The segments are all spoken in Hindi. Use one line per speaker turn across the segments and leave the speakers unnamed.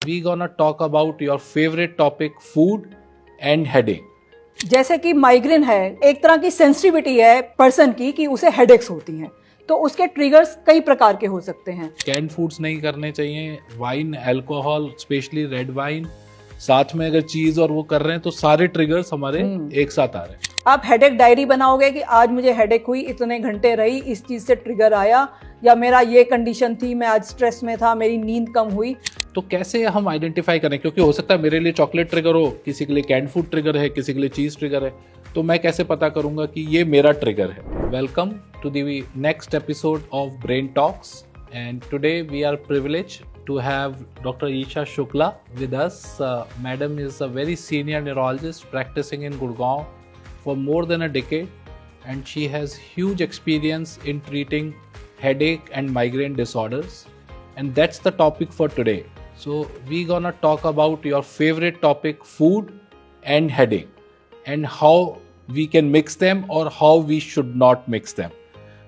We gonna talk about your favorite topic, food and headache.
जैसे कि माइग्रेन है, एक तरह की सेंसिटिविटी है पर्सन की कि उसे हेडेक्स होती हैं, तो उसके ट्रिगर्स कई प्रकार के हो सकते हैं।
कैन फूड्स नहीं करने चाहिए, wine, alcohol, specially red wine, साथ में अगर चीज और वो कर रहे हैं तो सारे ट्रिगर्स हमारे एक साथ आ रहे हैं।
आप हेडेक डायरी बनाओगे कि आज मुझे हेडेक हुई, इतने घंटे रही, इस चीज से ट्रिगर आया, या मेरा ये कंडीशन थी, मैं आज स्ट्रेस में था, मेरी नींद कम हुई।
तो कैसे हम आइडेंटिफाई करें, क्योंकि हो सकता है मेरे लिए चॉकलेट ट्रिगर हो, किसी के लिए कैंड फूड ट्रिगर है, किसी के लिए चीज ट्रिगर है, तो मैं कैसे पता करूंगा कि ये मेरा ट्रिगर है। Welcome to the next episode of Brain Talks and today we are privileged to have Dr. Isha Shukla with us. Madam is a very senior neurologist practicing in Gurgaon for more than a decade, and she has huge experience in treating headache and migraine disorders, and that's the topic for today. So we gonna talk about your favorite topic, food and headache, and how we can mix them or how we should not mix them.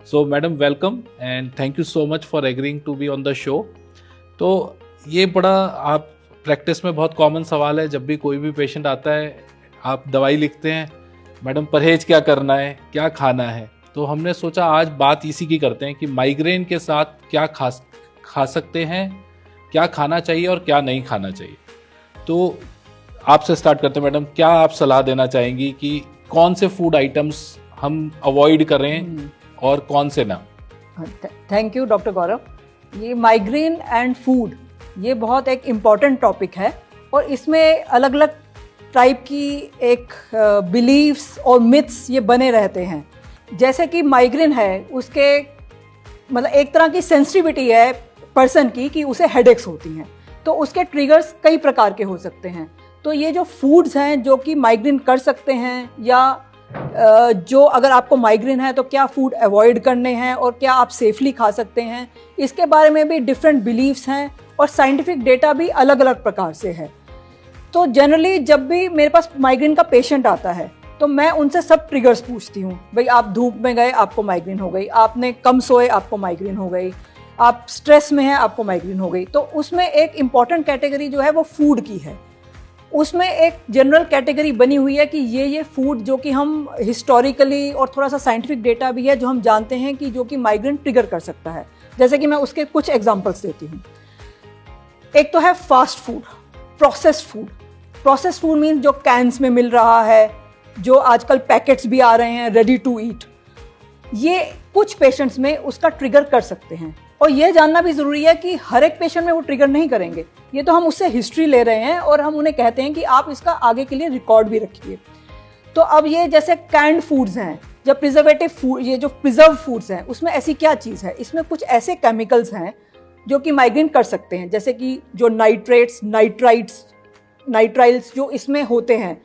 So madam, welcome and thank you so much for agreeing to be on the show. तो ये बड़ा आप प्रैक्टिस में बहुत कॉमन सवाल है, जब भी कोई भी पेशेंट आता है आप दवाई लिखते हैं, मैडम परहेज क्या करना है, क्या खाना है। तो हमने सोचा आज बात इसी की करते हैं कि माइग्रेन के साथ क्या खा सकते हैं, क्या खाना चाहिए और क्या नहीं खाना चाहिए। तो आपसे स्टार्ट करते हैं मैडम, क्या आप सलाह देना चाहेंगी कि कौन से फूड आइटम्स हम अवॉइड करें और कौन से ना।
थैंक यू डॉक्टर गौरव। ये माइग्रेन एंड फूड ये बहुत एक इम्पॉर्टेंट टॉपिक है, और इसमें अलग अलग टाइप की एक बिलीव्स और मिथ्स ये बने रहते हैं। जैसे कि माइग्रेन है, उसके मतलब एक तरह की सेंसिटिविटी है पर्सन की कि उसे हेडेक्स होती हैं, तो उसके ट्रिगर्स कई प्रकार के हो सकते हैं। तो ये जो फूड्स हैं जो कि माइग्रेन कर सकते हैं, या जो अगर आपको माइग्रेन है तो क्या फूड अवॉइड करने हैं और क्या आप सेफली खा सकते हैं, इसके बारे में भी डिफरेंट बिलीव्स हैं और साइंटिफिक डेटा भी अलग अलग प्रकार से है। तो जनरली जब भी मेरे पास माइग्रेन का पेशेंट आता है तो मैं उनसे सब ट्रिगर्स पूछती हूँ। भाई आप धूप में गए, आपको माइग्रेन हो गई, आपने कम सोए, आपको माइग्रेन हो गई, आप स्ट्रेस में हैं, आपको माइग्रेन हो गई। तो उसमें एक इम्पॉर्टेंट कैटेगरी जो है वो फूड की है। उसमें एक जनरल कैटेगरी बनी हुई है कि ये फूड जो कि हम हिस्टोरिकली और थोड़ा सा साइंटिफिक डेटा भी है जो हम जानते हैं कि जो कि माइग्रेन ट्रिगर कर सकता है। जैसे कि मैं उसके कुछ एग्जांपल्स देती हूँ। एक तो है fast food, processed food. Processed food means जो कैंस में मिल रहा है, जो आजकल पैकेट्स भी आ रहे हैं रेडी टू ईट, ये कुछ पेशेंट्स में उसका ट्रिगर कर सकते हैं। और ये जानना भी ज़रूरी है कि हर एक पेशेंट में वो ट्रिगर नहीं करेंगे। ये तो हम उससे हिस्ट्री ले रहे हैं और हम उन्हें कहते हैं कि आप इसका आगे के लिए रिकॉर्ड भी रखिए। तो अब ये जैसे कैंड फूड्स हैं, जब प्रिजर्वेटिव फूड, ये जो प्रिजर्व फूड्स हैं, उसमें ऐसी क्या चीज़ है, इसमें कुछ ऐसे केमिकल्स हैं जो कि माइग्रेन कर सकते हैं। जैसे कि जो नाइट्रेट्स, नाइट्राइल्स जो इसमें होते हैं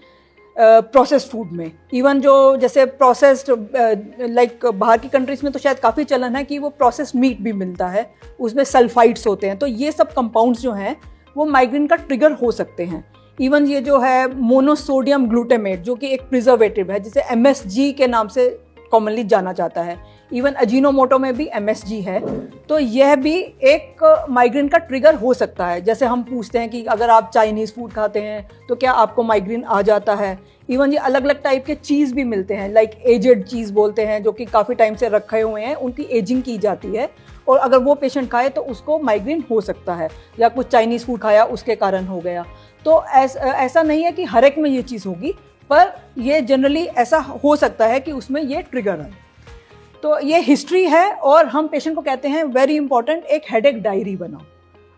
प्रोसेस्ड फूड में। इवन जो जैसे प्रोसेस्ड लाइक बाहर की कंट्रीज़ में तो शायद काफ़ी चलन है कि वो प्रोसेस्ड मीट भी मिलता है, उसमें सल्फाइड्स होते हैं। तो ये सब कंपाउंड्स जो हैं वो माइग्रेन का ट्रिगर हो सकते हैं। इवन ये जो है मोनोसोडियम ग्लूटामेट जो कि एक प्रिजर्वेटिव है, जिसे MSG के नाम से कॉमनली जाना जाता है। इवन अजीनोमोटो में भी MSG है। तो यह भी एक माइग्रेन का ट्रिगर हो सकता है। जैसे हम पूछते हैं कि अगर आप चाइनीज़ फूड खाते हैं तो क्या आपको माइग्रेन आ जाता है। इवन ये अलग अलग टाइप के चीज़ भी मिलते हैं, लाइक एजेड चीज़ बोलते हैं, जो कि काफ़ी टाइम से रखे हुए हैं, उनकी एजिंग की जाती है, और अगर वो पेशेंट खाए तो उसको माइग्रेन हो सकता है। या कुछ चाइनीज़ फूड खाया उसके कारण हो गया। तो ऐसा नहीं है कि हर एक में ये चीज़ होगी, पर ये जनरली ऐसा हो सकता है कि उसमें ये ट्रिगर है। तो ये हिस्ट्री है, और हम पेशेंट को कहते हैं वेरी इंपॉर्टेंट, एक हेडेक डायरी बनाओ।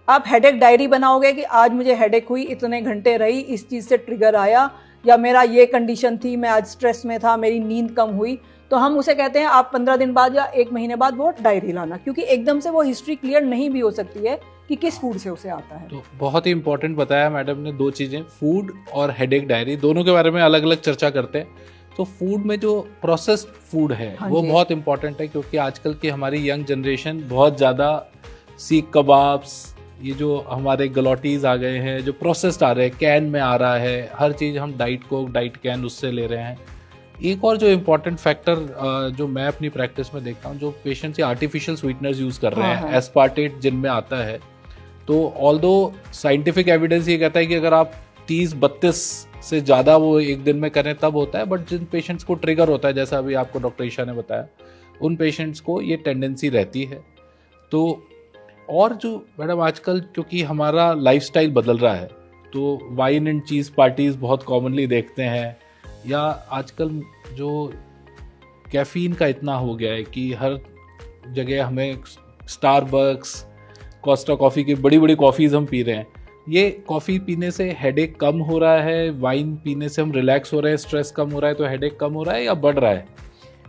आप हेडेक डायरी बनाओगे कि आज मुझे हेडेक हुई, इतने घंटे रही, इस चीज़ से ट्रिगर आया, या मेरा ये कंडीशन थी, मैं आज स्ट्रेस में था, मेरी नींद कम हुई। तो हम उसे कहते हैं आप 15 दिन बाद या 1 महीने बाद वो डायरी लाना, क्योंकि एकदम से वो हिस्ट्री क्लियर नहीं भी हो सकती है कि किस फूड से उसे आता है।
तो बहुत ही इंपॉर्टेंट बताया मैडम ने, दो चीज़ें, फूड और हेडेक डायरी, दोनों के बारे में अलग अलग चर्चा करते हैं। तो फूड में जो प्रोसेस्ड फूड है वो बहुत इंपॉर्टेंट है, क्योंकि आजकल की हमारी यंग जनरेशन बहुत ज़्यादा सीख कबाब्स, ये जो हमारे गलौटीज आ गए हैं, जो प्रोसेस्ड आ रहे हैं, कैन में आ रहा है, हर चीज़ हम डाइट कोक, डाइट कैन उससे ले रहे हैं। एक और जो इम्पोर्टेंट फैक्टर जो मैं अपनी प्रैक्टिस में देखता हूँ, जो पेशेंट्स आर्टिफिशियल स्वीटनर्स यूज़ कर रहे हैं, एस्पार्टेट जिनमें आता है, तो ऑल्दो साइंटिफिक एविडेंस ये कहता है कि अगर आप 30-32 से ज़्यादा वो एक दिन में करें तब होता है, बट जिन पेशेंट्स को ट्रिगर होता है, जैसा अभी आपको डॉक्टर ईशा ने बताया, उन पेशेंट्स को ये टेंडेंसी रहती है। तो और जो मैडम आजकल क्योंकि हमारा लाइफस्टाइल बदल रहा है, तो वाइन एंड चीज़ पार्टीज़ बहुत कॉमनली देखते हैं, या आजकल जो कैफीन का इतना हो गया है कि हर जगह हमें स्टारबक्स, कोस्टा कॉफ़ी की बड़ी बड़ी कॉफ़ीज़ हम पी रहे हैं। ये कॉफ़ी पीने से हेडेक कम हो रहा है, वाइन पीने से हम रिलैक्स हो रहे हैं, स्ट्रेस कम हो रहा है, तो हेडेक कम हो रहा है या बढ़ रहा है?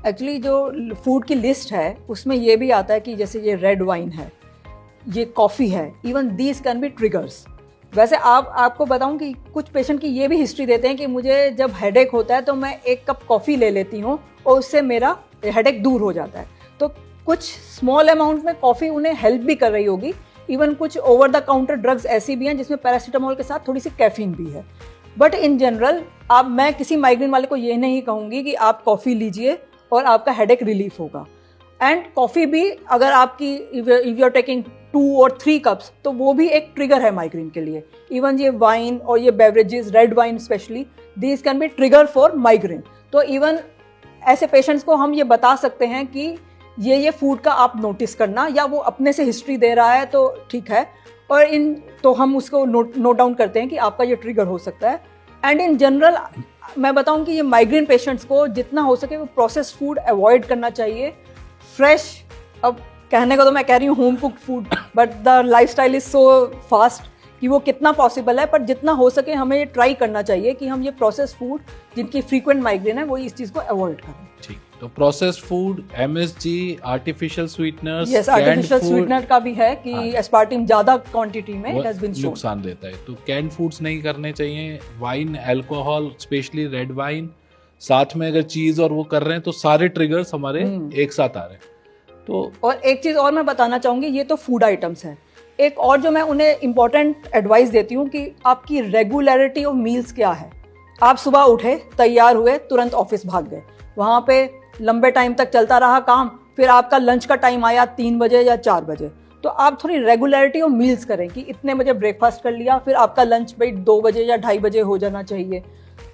एक्चुअली जो फूड की लिस्ट है उसमें ये भी आता है कि जैसे ये रेड वाइन है, ये कॉफ़ी है, even these can be triggers. वैसे आपको बताऊं कि कुछ पेशेंट की ये भी हिस्ट्री देते हैं कि मुझे जब हेडेक होता है तो मैं एक कप कॉफ़ी ले लेती हूँ और उससे मेरा हेडेक दूर हो जाता है। तो कुछ स्मॉल अमाउंट में कॉफ़ी उन्हें हेल्प भी कर रही होगी। इवन कुछ ओवर द काउंटर ड्रग्स ऐसी भी हैं जिसमें पैरासीटामोल के साथ थोड़ी सी कैफीन भी है। बट इन जनरल मैं किसी माइग्रेन वाले को ये नहीं कहूँगी कि आप कॉफ़ी लीजिए और आपका हेडेक रिलीफ होगा। एंड कॉफ़ी भी अगर आपकी इफ यू आर टेकिंग 2 और 3 कप्स तो वो भी एक ट्रिगर है माइग्रेन के लिए। इवन ये वाइन और ये beverages, red wine specially, these can be trigger for migraine. तो इवन ऐसे पेशेंट्स को हम ये बता सकते हैं कि ये फूड का आप नोटिस करना, या वो अपने से हिस्ट्री दे रहा है तो ठीक है, और तो हम उसको नोट डाउन करते हैं कि आपका ये ट्रिगर हो सकता है। एंड इन जनरल मैं बताऊं कि ये माइग्रेन पेशेंट्स को जितना हो सके वो प्रोसेस्ड फूड अवॉइड करना चाहिए। फ्रेश, अब कहने को तो मैं कह रही हूँ home cooked food, but the lifestyle is so fast कि वो कितना पॉसिबल है, पर जितना हो सके हमें ये ट्राई करना चाहिए कि हम ये प्रोसेस्ड फूड जिनकी फ्रीक्वेंट माइग्रेन है वो इस चीज़ को अवॉइड करें।
ठीक, तो processed food, MSG, artificial sweeteners,
yes, artificial sweetener का भी है कि एस्पार्टिम ज़्यादा क्वांटिटी में इट हैज बीन शोन
नुकसान देता है। तो कैंड फूड्स नहीं करने चाहिए। Wine, alcohol, specially red wine, साथ में अगर चीज़ और वो कर रहे हैं तो सारे ट्रिगर्स हमारे एक साथ आ रहे हैं। तो
और एक चीज़ और मैं बताना चाहूँगी, ये तो फूड आइटम्स हैं। एक और जो मैं उन्हें इम्पॉर्टेंट एडवाइस देती हूँ कि आपकी रेगुलरिटी ऑफ मील्स क्या है। आप सुबह उठे, तैयार हुए, तुरंत ऑफिस भाग गए, वहाँ पे लंबे टाइम तक चलता रहा काम, फिर आपका लंच का टाइम आया 3 बजे या 4 बजे, तो आप थोड़ी रेगुलरिटी ऑफ मील्स करें कि इतने बजे ब्रेकफास्ट कर लिया, फिर आपका लंच भाई 2 बजे या 2:30 बजे हो जाना चाहिए।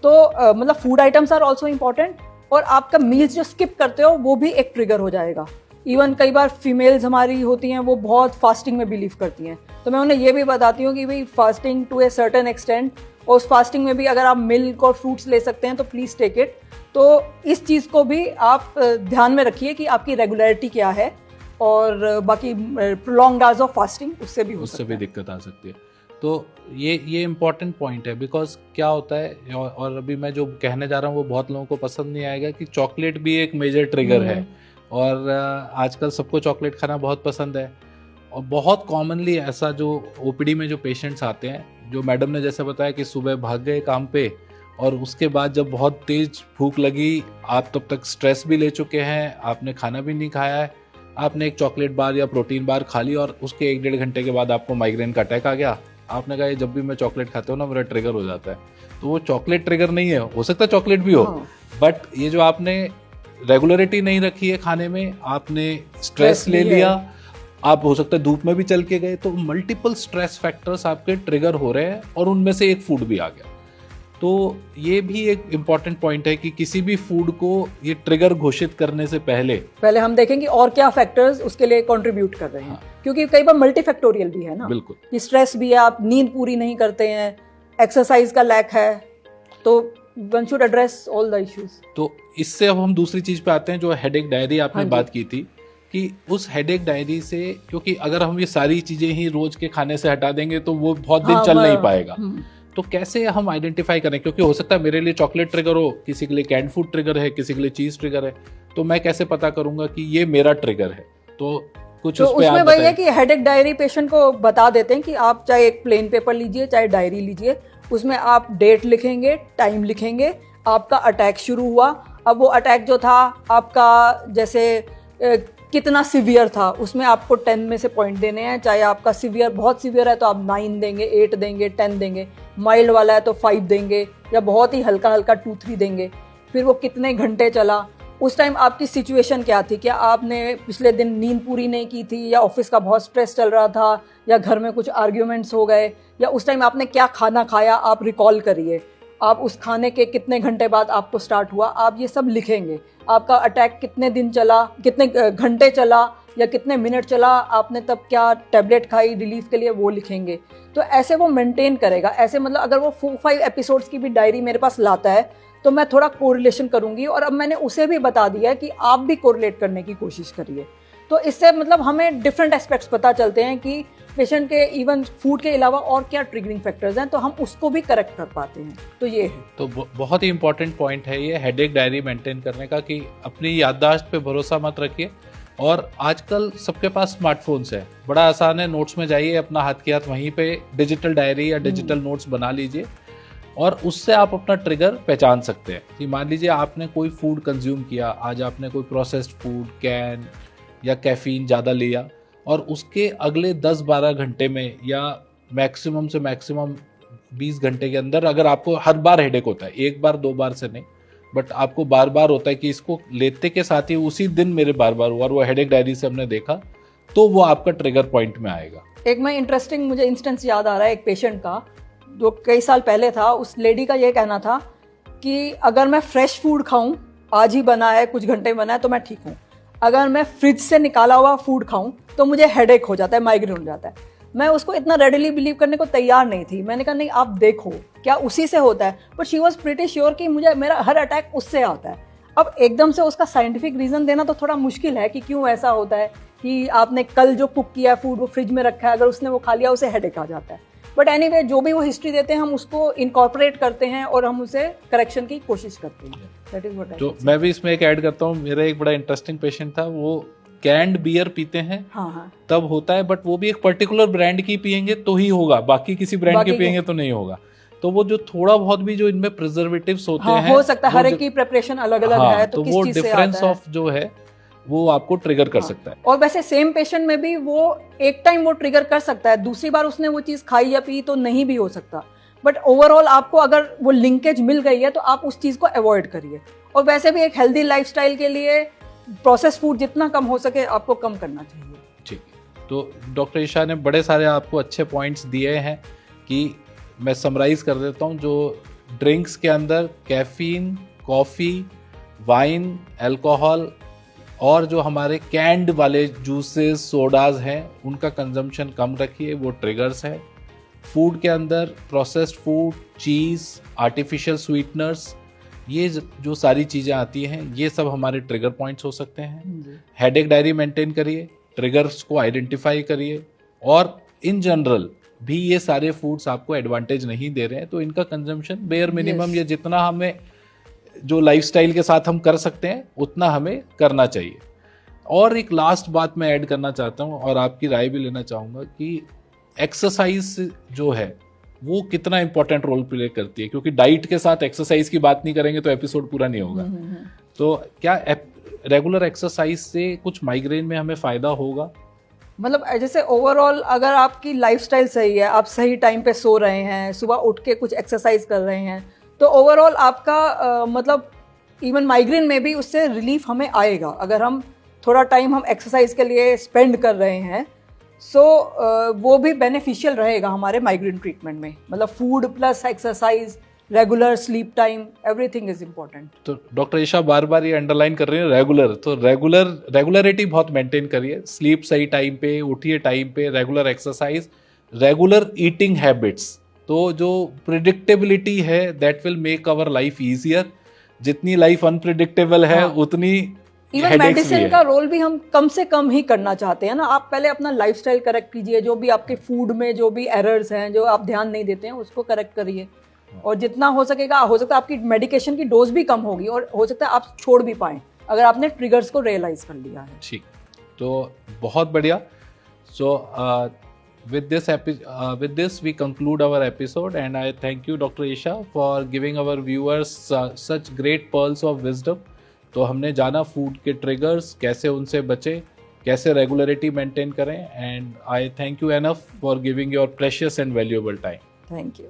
तो मतलब food items are also important, और आपका मील्स जो स्किप करते हो वो भी एक ट्रिगर हो जाएगा। इवन कई बार फीमेल्स हमारी होती हैं वो बहुत फास्टिंग में बिलीव करती हैं, तो मैं उन्हें ये भी बताती हूँ कि भाई fasting to a certain extent, और उस फास्टिंग में भी अगर आप मिल्क और फ्रूट्स ले सकते हैं तो प्लीज़ टेक इट। तो इस चीज़ को भी आप ध्यान में रखिए कि आपकी रेगुलरिटी क्या है, और बाकी प्रोलॉन्ग्ड आवर्स ऑफ फास्टिंग उससे भी
दिक्कत आ सकती है। तो ये इम्पॉर्टेंट पॉइंट है, बिकॉज क्या होता है, और अभी मैं जो कहने जा रहा हूँ वो बहुत लोगों को पसंद नहीं आएगा कि चॉकलेट भी एक मेजर ट्रिगर है, और आजकल सबको चॉकलेट खाना बहुत पसंद है। और बहुत कॉमनली ऐसा जो OPD में जो पेशेंट्स आते हैं, जो मैडम ने जैसे बताया कि सुबह भाग गए काम पे और उसके बाद जब बहुत तेज भूख लगी, आप तब तक स्ट्रेस भी ले चुके हैं, आपने खाना भी नहीं खाया है, आपने एक चॉकलेट बार या प्रोटीन बार खा ली और उसके 1-1.5 घंटे के बाद आपको माइग्रेन का अटैक आ गया। आपने कहा जब भी मैं चॉकलेट खाता हूँ ना मेरा ट्रिगर हो जाता है। तो वो चॉकलेट ट्रिगर नहीं है, हो सकता है चॉकलेट भी हो, बट ये जो आपने रेगुलरिटी नहीं रखी है खाने में, आपने स्ट्रेस ले लिया, आप हो सकता है धूप में भी चल के गए, तो मल्टीपल स्ट्रेस फैक्टर्स आपके ट्रिगर हो रहे हैं और उनमें से एक फूड भी आ गया। तो ये भी एक इम्पॉर्टेंट पॉइंट है कि किसी भी फूड को ये ट्रिगर घोषित करने से पहले
हम देखेंगे और क्या फैक्टर्स उसके लिए कंट्रीब्यूट कर रहे हैं। क्योंकि कई बार मल्टीफैक्टोरियल भी है ना,
बिल्कुल,
कि स्ट्रेस भी है, आप नींद पूरी नहीं करते हैं, एक्सरसाइज का लैक है, तो one should address all the issues.
तो इससे अब हम दूसरी चीज पे आते हैं, जो हेडेक डायरी आपने बात की थी, कि उस हेडेक डायरी से, क्योंकि अगर हम ये सारी चीजें ही रोज के खाने से हटा देंगे तो वो बहुत दिन चल नहीं पाएगा। तो कैसे हम आइडेंटिफाई करें, क्योंकि हो सकता है मेरे लिए चॉकलेट ट्रिगर हो, किसी के लिए कैंड फूड ट्रिगर है, किसी के लिए चीज ट्रिगर है, तो मैं कैसे पता करूंगा कि ये मेरा ट्रिगर है? तो कुछ
तो उसमें वही है कि हेडेक डायरी पेशेंट को बता देते हैं कि आप चाहे एक प्लेन पेपर लीजिए चाहे डायरी लीजिए, उसमें आप डेट लिखेंगे, टाइम लिखेंगे, आपका अटैक शुरू हुआ, अब वो अटैक जो था आपका जैसे कितना सीवियर था, उसमें आपको 10 में से पॉइंट देने हैं। चाहे आपका सीवियर बहुत सीवियर है तो आप 9 देंगे, 8 देंगे, 10 देंगे, माइल्ड वाला है तो 5 देंगे, या बहुत ही हल्का हल्का 2-3 देंगे। फिर वो कितने घंटे चला, उस टाइम आपकी सिचुएशन क्या थी? क्या आपने पिछले दिन नींद पूरी नहीं की थी, या ऑफिस का बहुत स्ट्रेस चल रहा था, या घर में कुछ आर्ग्यूमेंट्स हो गए, या उस टाइम आपने क्या खाना खाया, आप रिकॉल करिए। आप उस खाने के कितने घंटे बाद आपको स्टार्ट हुआ, आप ये सब लिखेंगे। आपका अटैक कितने दिन चला, कितने घंटे चला, या कितने मिनट चला, आपने तब क्या टैबलेट खाई रिलीफ के लिए, वो लिखेंगे। तो ऐसे वो मेंटेन करेगा। ऐसे मतलब अगर वो 4-5 एपिसोड्स की भी डायरी मेरे पास लाता है तो मैं थोड़ा कोरिलेशन करूंगी, और अब मैंने उसे भी बता दिया है कि आप भी कोरिलेट करने की कोशिश करिए। तो इससे मतलब हमें डिफरेंट एस्पेक्ट्स पता चलते हैं कि पेशेंट के इवन फूड के अलावा और क्या ट्रिगरिंग फैक्टर्स हैं, तो हम उसको भी करेक्ट कर पाते हैं। तो ये है।
तो बहुत ही इंपॉर्टेंट पॉइंट है ये हेडेक डायरी मेंटेन करने का, कि अपनी याददाश्त पे भरोसा मत रखिए। और आजकल सबके पास स्मार्टफोन्स है, बड़ा आसान है, नोट्स में जाइए, अपना हाथ के हाथ वहीं पे डिजिटल डायरी या डिजिटल नोट्स बना लीजिए, और उससे आप अपना ट्रिगर पहचान सकते हैं। कि मान लीजिए आपने कोई फूड कंज्यूम किया, आज आपने कोई प्रोसेस्ड फूड, कैन या कैफीन ज़्यादा लिया, और उसके अगले 10-12 घंटे में या मैक्सिमम से मैक्सिमम 20 घंटे के अंदर अगर आपको हर बार हेडेक होता है, एक बार 2 बार से नहीं, बट आपको बार बार होता है कि इसको लेते के साथ ही उसी दिन मेरे बार बार हुआ, और वो हेडेक डायरी से हमने देखा, तो वो आपका ट्रिगर पॉइंट में आएगा।
एक मैं इंटरेस्टिंग मुझे इंस्टेंस याद आ रहा है एक पेशेंट का, जो कई साल पहले था। उस लेडी का ये कहना था कि अगर मैं फ्रेश फूड खाऊं, आज ही बना है, कुछ घंटे बना है, तो मैं ठीक हूँ। अगर मैं फ्रिज से निकाला हुआ फूड खाऊं तो मुझे हेडेक हो जाता है, माइग्रेन हो जाता है। मैं उसको इतना रेडिली बिलीव करने को तैयार नहीं थी। मैंने कहा नहीं, आप देखो क्या उसी से होता है, but she was pretty sure कि मुझे मेरा हर अटैक उससे आता है। अब एकदम से उसका साइंटिफिक रीज़न देना तो थोड़ा मुश्किल है कि क्यों ऐसा होता है, कि आपने कल जो कुक किया फूड वो फ्रिज में रखा है, अगर उसने वो खा लिया उसे हेडेक आ जाता है। बट एनीवे, जो भी वो हिस्ट्री देते हैं हम उसको इनकॉर्पोरेट करते हैं और हम उसे करेक्शन की कोशिश करते हैं। That is what I.
तो मैं भी इसमें एक ऐड करता हूँ। मेरा एक बड़ा इंटरेस्टिंग पेशेंट था, वो कैंड बियर पीते हैं,
हाँ,
तब होता है, बट वो भी एक पर्टिकुलर ब्रांड की पियेंगे तो ही होगा, बाकी किसी ब्रांड के पियेंगे तो नहीं होगा। तो वो जो थोड़ा बहुत भी जो इनमें प्रिजर्वेटिव्स होते हैं,
हो सकता है हर एक की प्रिपरेशन अलग अलग है, तो किस
वो
चीज से
डिफरेंस
आता है,
ऑफ जो है वो आपको ट्रिगर कर सकता है।
और वैसे सेम पेशेंट में भी वो एक टाइम वो ट्रिगर कर सकता है, दूसरी बार उसने वो चीज खाई या पी तो नहीं भी हो सकता। बट ओवरऑल आपको अगर वो लिंकेज मिल गई है तो आप उस चीज को अवॉइड करिए। और वैसे भी एक हेल्दी लाइफस्टाइल के लिए प्रोसेस फूड जितना कम हो सके आपको कम करना चाहिए।
ठीक है, तो डॉक्टर ईशा ने बड़े सारे आपको अच्छे पॉइंट्स दिए हैं, कि मैं समराइज कर देता हूँ। जो ड्रिंक्स के अंदर कैफीन, कॉफ़ी, वाइन, अल्कोहल, और जो हमारे कैंड वाले जूसेस, सोडाज हैं, उनका कंजम्पशन कम रखिए, वो ट्रिगर्स है। फूड के अंदर प्रोसेस्ड फूड, चीज़, आर्टिफिशियल स्वीटनर्स, ये जो सारी चीज़ें आती हैं, ये सब हमारे ट्रिगर पॉइंट्स हो सकते हैं। हेडेक डायरी मेंटेन करिए, ट्रिगर्स को आइडेंटिफाई करिए, और इन जनरल भी ये सारे फूड्स आपको एडवांटेज नहीं दे रहे हैं, तो इनका कंजम्पशन बेयर मिनिमम, ये जितना हमें जो लाइफस्टाइल के साथ हम कर सकते हैं उतना हमें करना चाहिए। और एक लास्ट बात मैं ऐड करना चाहता हूँ, और आपकी राय भी लेना चाहूँगा, कि एक्सरसाइज जो है वो कितना इंपॉर्टेंट रोल प्ले करती है, क्योंकि डाइट के साथ एक्सरसाइज की बात नहीं करेंगे तो एपिसोड पूरा नहीं होगा। तो क्या रेगुलर एक्सरसाइज से कुछ माइग्रेन में हमें फायदा होगा?
मतलब जैसे ओवरऑल अगर आपकी लाइफस्टाइल सही है, आप सही टाइम पे सो रहे हैं, सुबह उठ के कुछ एक्सरसाइज कर रहे हैं, तो ओवरऑल आपका मतलब इवन माइग्रेन में भी उससे रिलीफ हमें आएगा। अगर हम थोड़ा टाइम हम एक्सरसाइज के लिए स्पेंड कर रहे हैं, सो वो भी बेनिफिशियल रहेगा हमारे माइग्रेन ट्रीटमेंट में। मतलब food plus exercise, regular sleep time, everything is important.
तो डॉक्टर ईशा बार बार ये अंडरलाइन कर रही है रेगुलर, तो रेगुलरिटी बहुत मेंटेन करिए, स्लीप सही टाइम पे, उठिए टाइम पे, regular exercise, regular eating habits. तो जो प्रिडिक्टेबिलिटी है that will make our life easier. जितनी लाइफ अनप्रिडिक्टेबल है उतनी
इवन मेडिसिन का रोल भी हम कम से कम ही करना चाहते हैं ना। आप पहले अपना लाइफस्टाइल करेक्ट कीजिए, जो भी आपके फूड में जो भी एरर्स हैं, जो आप ध्यान नहीं देते हैं, उसको करेक्ट करिए, और जितना हो सकेगा, हो सकता है आपकी मेडिकेशन की डोज भी कम होगी, और हो सकता है आप छोड़ भी पाएं अगर आपने ट्रिगर्स को रियलाइज कर लिया है।
ठीक, तो बहुत बढ़िया। सो with this we conclude our episode, and I thank you Dr. Isha for giving our viewers such great pearls of wisdom. तो हमने जाना फूड के ट्रिगर्स, कैसे उनसे बचे, कैसे रेगुलरिटी मेंटेन करें, and I thank you enough for giving your precious and valuable time.
Thank you.